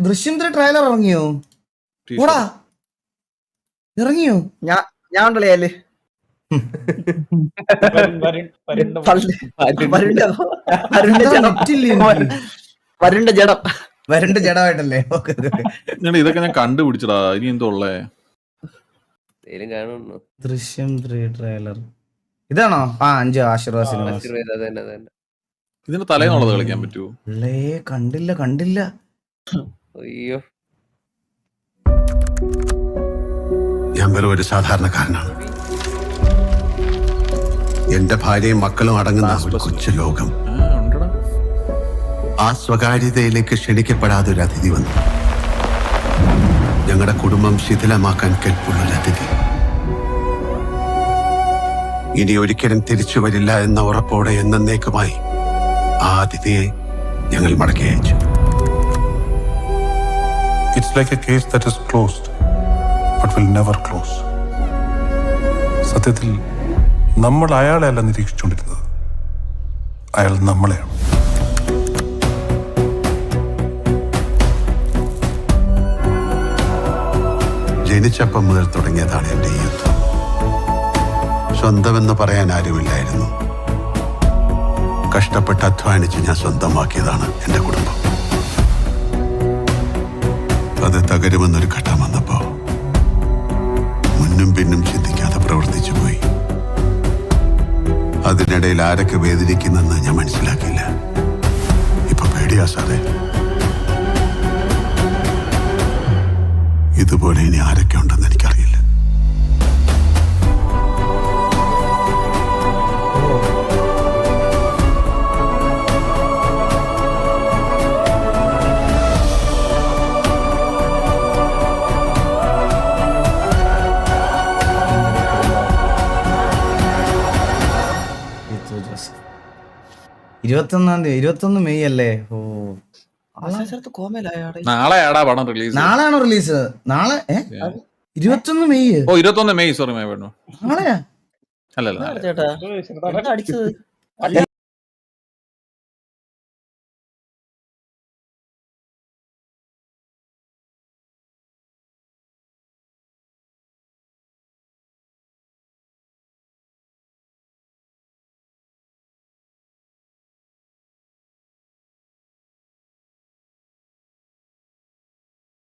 ദൃശ്യം 3 ട്രailer ഇറങ്ങിയോ? കൂടാ ഇറങ്ങിയോ? ഞാൻ ഉണ്ടല്ലേ വരണ്ട ജഡമായിട്ടല്ലേ? ഇതൊക്കെ ഞാൻ കണ്ടുപിടിച്ചടാ. ഇനി എന്തോ ഉള്ളേ? ദൃശ്യം 3 ട്രailer ഇതാണോ? 5 ആശീർവാദ സിനിമാസ്. ഇതിന്റെ തലേന്നുള്ളത് കളിക്കാൻ പറ്റുമോ? കണ്ടില്ല. അയ്യോ, ഞാൻ വെറും ഒരു സാധാരണക്കാരനാണ്. എന്റെ ഭാര്യയും മക്കളും അടങ്ങുന്ന ഒരു കൊച്ചു ലോകം. ആ സ്വകാര്യതയിലേക്ക് ക്ഷണിക്കപ്പെടാതെ ഒരു അതിഥി വന്നു. ഞങ്ങളുടെ കുടുംബം ശിഥിലമാക്കാൻ കെൽപ്പുള്ളൊരു അതിഥി. ഇനി ഒരിക്കലും തിരിച്ചു വരില്ല എന്ന ഉറപ്പോടെ എന്നേക്കുമായി ആ അതിഥിയെ ഞങ്ങൾ മടക്കി അയച്ചു. It's like a case that is closed, but will never close. സത്യത്തിൽ നമ്മൾ അയാളെ അല്ല നിരീക്ഷിച്ചുകൊണ്ടിരുന്നത്, അയാൾ നമ്മളെയാണ്. ജനിച്ചപ്പം മുതൽ തുടങ്ങിയതാണ് എൻ്റെ ഈ യുദ്ധം. സ്വന്തമെന്ന് പറയാൻ ആരുമില്ലായിരുന്നു. കഷ്ടപ്പെട്ട് അധ്വാനിച്ച് ഞാൻ സ്വന്തമാക്കിയതാണ് എൻ്റെ കുടുംബം. അത് തകരുമെന്നൊരു ഘട്ടം വന്നപ്പോ മുന്നും പിന്നും ചിന്തിക്കാതെ പ്രവർത്തിച്ചു പോയി. അതിനിടയിൽ ആരൊക്കെ വേദനിക്കുന്നെന്ന് ഞാൻ മനസ്സിലാക്കിയില്ല. ഇപ്പൊ പേടിയാ സാറേ. ഇതുപോലെ ഇനി ആരൊക്കെ ഉണ്ടെന്ന് എനിക്കറിയില്ല. ഇരുപത്തൊന്നാം തീയതി 21 മെയ് അല്ലേ? നാളെയാടാ പടം റിലീസ്. നാളെയാണോ റിലീസ്? നാളെ 21 മെയ്. 21 മെയ്. സോറി, നാളെയാ? അല്ലല്ല,